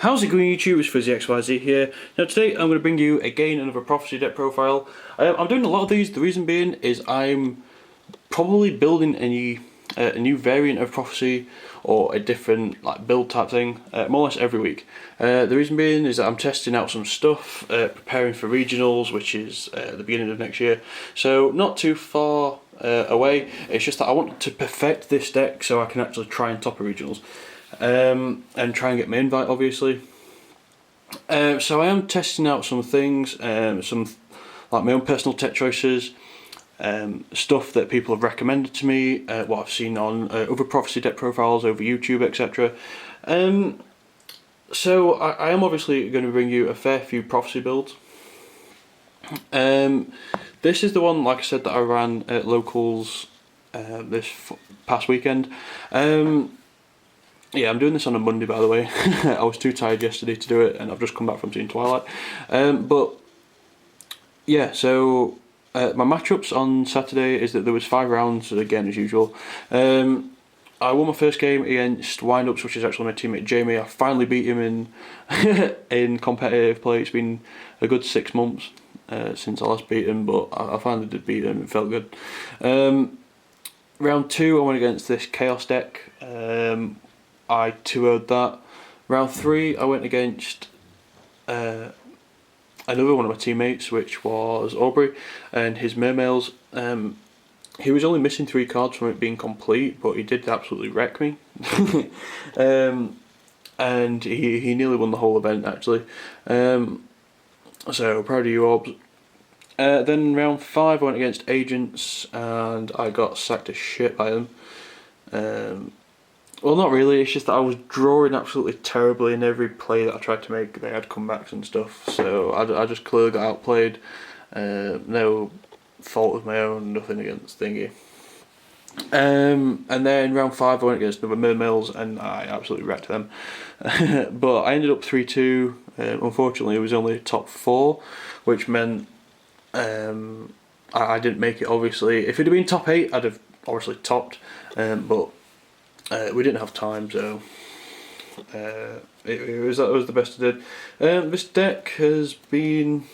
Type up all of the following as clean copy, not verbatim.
How's it going, YouTube? It's FuzzyXYZ here. Now today I'm going to bring you again another prophecy deck profile. I'm doing a lot of these. The reason being is I'm probably building a new variant of prophecy or a different build type thing more or less every week. The reason being is that I'm testing out some stuff, preparing for regionals, which is the beginning of next year. So not too far away. It's just that I want to perfect this deck so I can actually try and top a regionals. And try and get my invite, obviously. So I am testing out some things, some my own personal tech choices, stuff that people have recommended to me, what I've seen on other prophecy deck profiles over YouTube, etc. So I am obviously going to bring you a fair few prophecy builds. This is the one, like I said, that I ran at locals this past weekend. Yeah, I'm doing this on a Monday, by the way. I was too tired yesterday to do it, and I've just come back from seeing Twilight. But yeah, so my matchups on Saturday is that there was 5 rounds, again as usual. I won my first game against Windups, which is actually my teammate Jamie. I finally beat him in in competitive play. It's been a good 6 months since I last beat him, but I finally did beat him. It felt good. Round 2, I went against this Chaos deck. I 2-0'd that. Round 3, I went against another one of my teammates, which was Aubrey, and his Mermails. He was only missing 3 cards from it being complete, but he did absolutely wreck me. And he nearly won the whole event, actually. So, proud of you, Aubs. Then round 5, I went against Agents, and I got sacked as shit by them. Well, not really, it's just that I was drawing absolutely terribly in every play that I tried to make. They had comebacks and stuff, so I just clearly got outplayed. No fault of my own, nothing against Thingy. And then round 5 I went against the Mermails and I absolutely wrecked them. But I ended up 3-2. Unfortunately it was only top 4, which meant I didn't make it, obviously. If it had been top 8 I'd have obviously topped, but we didn't have time, so that was the best I did. This deck has been,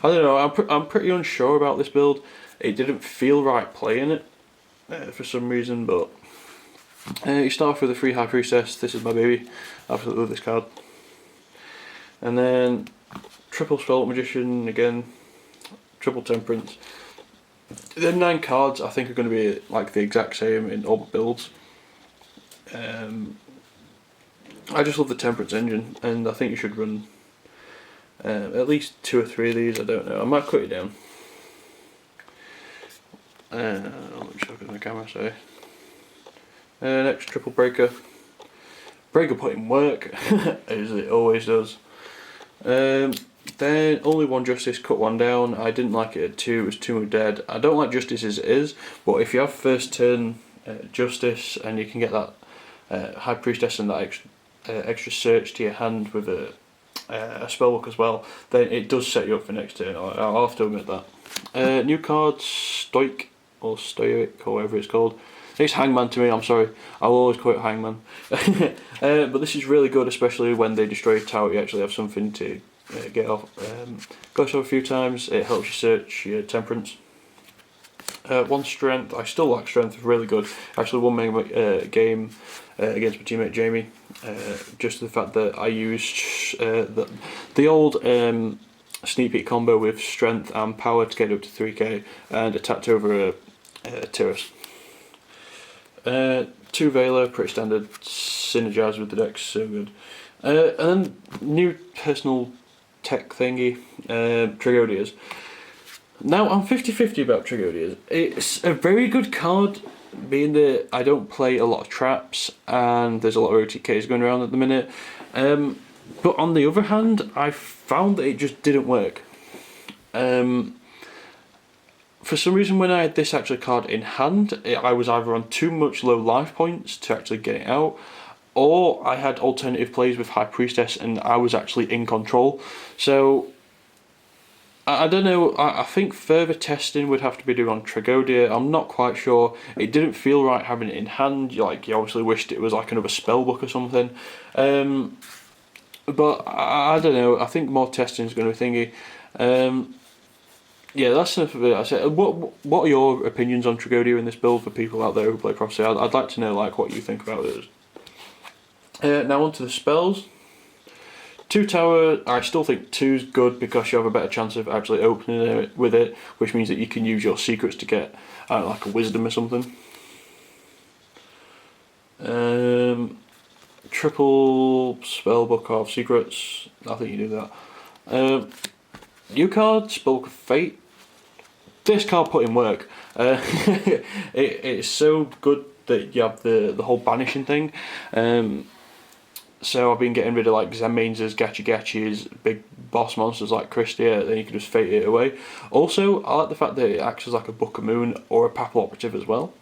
I don't know, I'm pretty unsure about this build. It didn't feel right playing it for some reason, but you start off with a free High Priestess. This is my baby. I absolutely love this card. And then triple Spellbook Magician again, triple Temperance. The 9 cards I think are going to be the exact same in all builds. I just love the Temperance engine, and I think you should run at least 2 or 3 of these. I don't know, I might cut it down. Let me just look at the camera, sorry. Next, triple Breaker. Breaker put in work, as it always does. Then only 1 Justice, cut 1 down. I didn't like it at 2, it was too much dead. I don't like Justice as it is, but if you have first turn Justice and you can get that High Priestess and that extra search to your hand with a Spellbook as well, then it does set you up for next turn. I'll have to admit that. New card, Stoic or Stoic or whatever it's called. It's Hangman to me, I'm sorry. I'll always call it Hangman. But this is really good, especially when they destroy a tower. You actually have something to get off. Goes off a few times. It helps you search your Temperance. 1 Strength. I still like Strength. Really good. Actually won my game against my teammate Jamie. Just the fact that I used the old sneak peek combo with Strength and Power to get up to 3k and attacked over a terrace. 2 Veiler, pretty standard. Synergize with the deck, so good. And then new personal tech thingy, Trigodias. Now I'm 50-50 about Trigodias. It's a very good card, being that I don't play a lot of traps and there's a lot of OTKs going around at the minute. But on the other hand, I found that it just didn't work. For some reason, when I had this actual card in hand, I was either on too much low life points to actually get it out, or I had alternative plays with High Priestess and I was actually in control. So I don't know, I think further testing would have to be done on Tragodia. I'm not quite sure. It didn't feel right having it in hand. You obviously wished it was like another Spellbook or something. But I don't know. I think more testing is going to be thingy. Yeah, that's enough of it. I said, what are your opinions on Tragodia in this build for people out there who play Prophecy? I'd like to know like what you think about it. Now on to the spells. 2 tower, I still think 2's good because you have a better chance of actually opening it with it, which means that you can use your secrets to get like a wisdom or something. Triple Spellbook of Secrets, I think you do that. New card, Spellbook of Fate. This card put in work. It's so good that you have the whole banishing thing. So I've been getting rid of like Zenmainses, Gachis, big boss monsters like Christia, then you can just fate it away. Also, I like the fact that it acts as like a Book of Moon or a Papal Operative as well.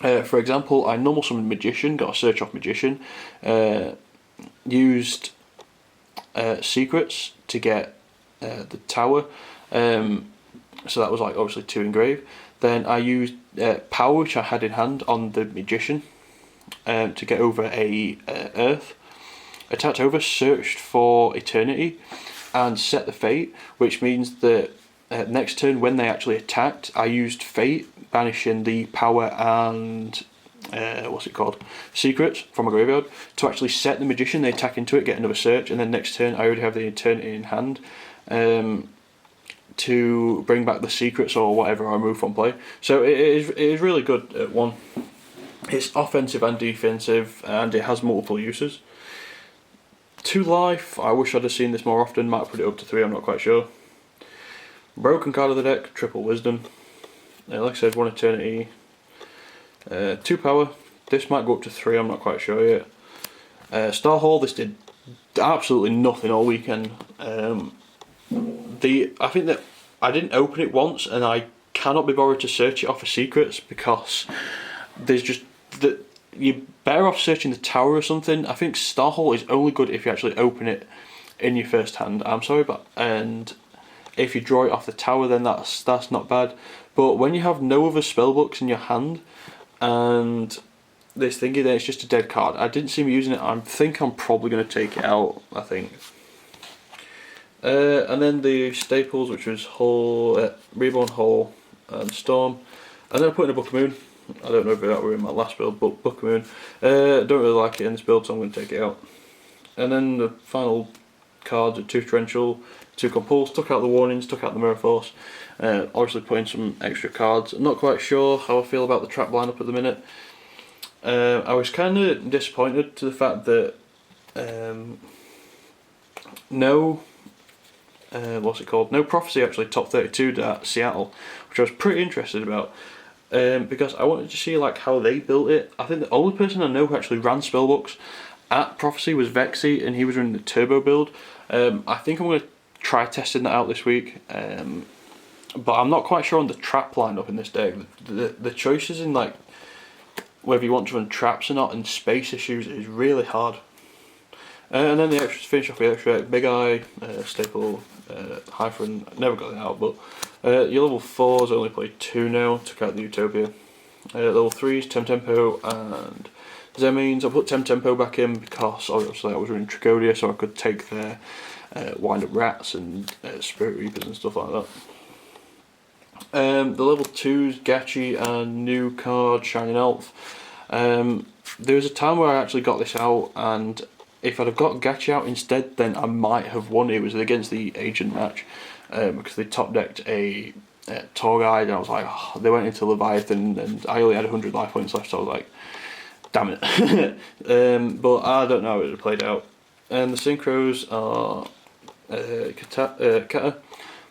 For example, I normal summoned Magician, got a search off Magician, used Secrets to get the tower, so that was like obviously 2 engrave. Then I used Power, which I had in hand, on the Magician to get over a Earth. Attacked over, searched for Eternity, and set the Fate, which means that next turn when they actually attacked, I used Fate, banishing the Power and Secrets from my graveyard to actually set the Magician. They attack into it, get another search, and then next turn I already have the Eternity in hand to bring back the Secrets or whatever I remove from play. So it is really good at 1. It's offensive and defensive, and it has multiple uses. 2 life, I wish I'd have seen this more often, might have put it up to 3, I'm not quite sure. Broken card of the deck, triple wisdom. Like I said, 1 eternity. 2 power, this might go up to 3, I'm not quite sure yet. Star Hall, this did absolutely nothing all weekend. I think that I didn't open it once, and I cannot be bothered to search it off for secrets because there's just that you're better off searching the tower or something. I think Star Hall is only good if you actually open it in your first hand. I'm sorry, but and if you draw it off the tower, then that's not bad. But when you have no other spellbooks in your hand and this thingy, then it's just a dead card. I didn't see me using it. I think I'm probably going to take it out. I think. And then the staples, which was Hull, Reborn, Hull, and Storm, and then I put in a Book of Moon. I don't know if that were in my last build, but Book of Moon. Don't really like it in this build, so I'm going to take it out. And then the final cards are 2 Torrential, 2 Compulse, took out the Warnings, took out the Mirror Force. Obviously put in some extra cards. I'm not quite sure how I feel about the trap lineup at the minute. I was kind of disappointed to the fact that no Prophecy actually top 32 at Seattle, which I was pretty interested about. Because I wanted to see like how they built it. I think the only person I know who actually ran spellbooks at Prophecy was Vexy, and he was running the turbo build. I think I'm going to try testing that out this week, but I'm not quite sure on the trap lineup in this deck. The choices in like whether you want to run traps or not and space issues is really hard. And then the extras, finish off the extra, Big Eye, Staple, Hyphen, never got it out, but your level 4s only played 2 now, took out the Utopia. Level 3s, Tempo and Zenmains. I put Tempo back in because obviously I was running Tragodia, so I could take their Wind Up Rats and Spirit Reapers and stuff like that. The level 2s, Gachi and new card, Shining Elf. There was a time where I actually got this out, and if I'd have got Gachi out instead, then I might have won. It was against the Agent match, because they top decked a tour guide, and I was like, oh, they went into Leviathan, and I only had 100 life points left, so I was like, damn it. But I don't know how it would have played out. And the synchros are Kata,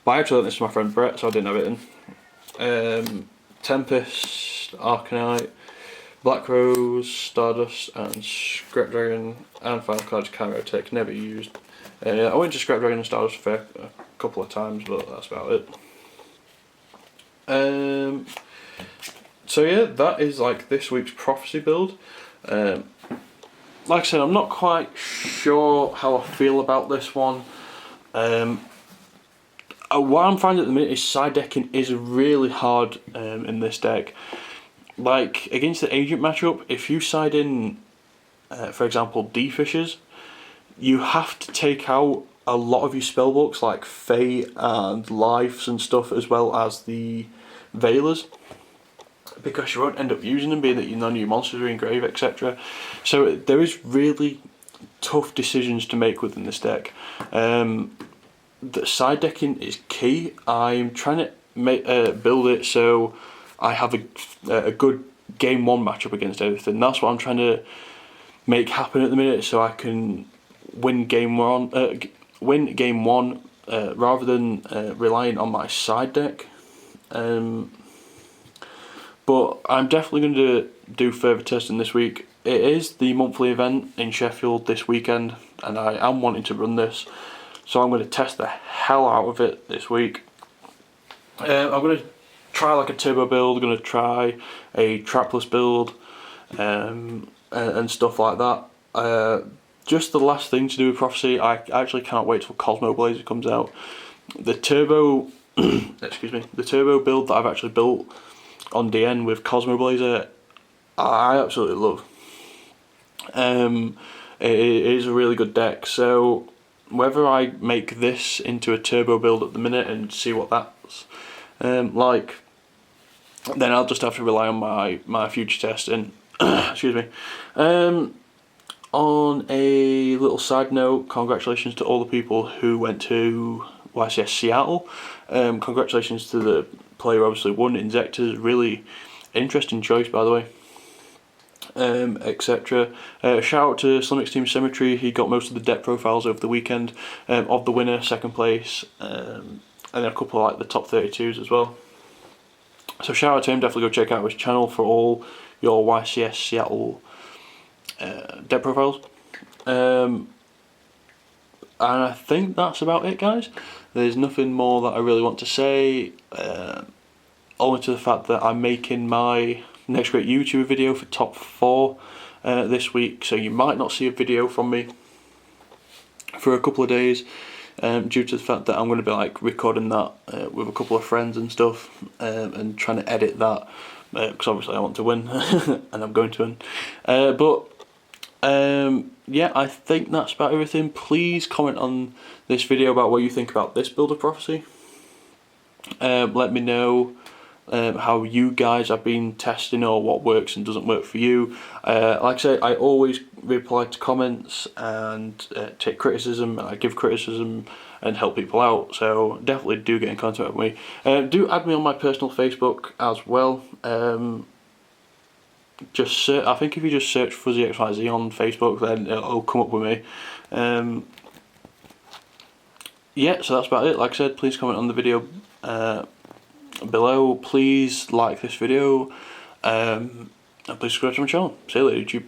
but I actually lent this to my friend Brett, so I didn't have it in. Tempest, Arcanite, Black Rose, Stardust, and Scrap Dragon, and final cards Chirotech, never used. I went to Scrap Dragon and Stardust Fair a couple of times, but that's about it. So yeah, that is like this week's Prophecy build. Like I said, I'm not quite sure how I feel about this one. What I'm finding at the minute is side decking is really hard in this deck. Like against the Agent matchup, if you side in, for example, D-Fishers, you have to take out a lot of your spellbooks like Fate and Lives and stuff, as well as the Veilers, because you won't end up using them, being that none of your monsters are in grave, etc. So there is really tough decisions to make within this deck. The side decking is key. I'm trying to build it so I have a good game 1 matchup against everything. That's what I'm trying to make happen at the minute, so I can win game 1. Rather than relying on my side deck. But I'm definitely going to do further testing this week. It is the monthly event in Sheffield this weekend, and I am wanting to run this, so I'm going to test the hell out of it this week. I'm going to try like a turbo build, going to try a trapless build, and stuff like that. Just the last thing to do with Prophecy, I actually cannot wait till Cosmo Blazer comes out. The turbo, the turbo build that I've actually built on DN with Cosmo Blazer, I absolutely love. It is a really good deck, so whether I make this into a turbo build at the minute and see what that's like, then I'll just have to rely on my future testing. Excuse me. On a little side note, congratulations to all the people who went to YCS Seattle. Congratulations to the player who obviously won, Insectors. Really interesting choice, by the way. Etc. Shout out to Slimmix Team Cemetery. He got most of the deck profiles over the weekend of the winner, second place, and then a couple of like the top 32s as well. So shout out to him. Definitely go check out his channel for all your YCS Seattle deck profiles. And I think that's about it, guys. There's nothing more that I really want to say, only to the fact that I'm making my next great YouTube video for top 4 this week, so you might not see a video from me for a couple of days, due to the fact that I'm going to be like recording that with a couple of friends and stuff, and trying to edit that, because obviously I want to win and I'm going to win. Yeah, I think that's about everything. Please comment on this video about what you think about this build of Prophecy. Let me know how you guys have been testing, or what works and doesn't work for you. Like I say, I always reply to comments and take criticism, and I give criticism and help people out, so definitely do get in contact with me. Do add me on my personal Facebook as well. I think if you just search FuzzyXYZ on Facebook, then it'll come up with me. Yeah, so that's about it. Like I said, please comment on the video below. Please like this video, and please subscribe to my channel. See you later, YouTube.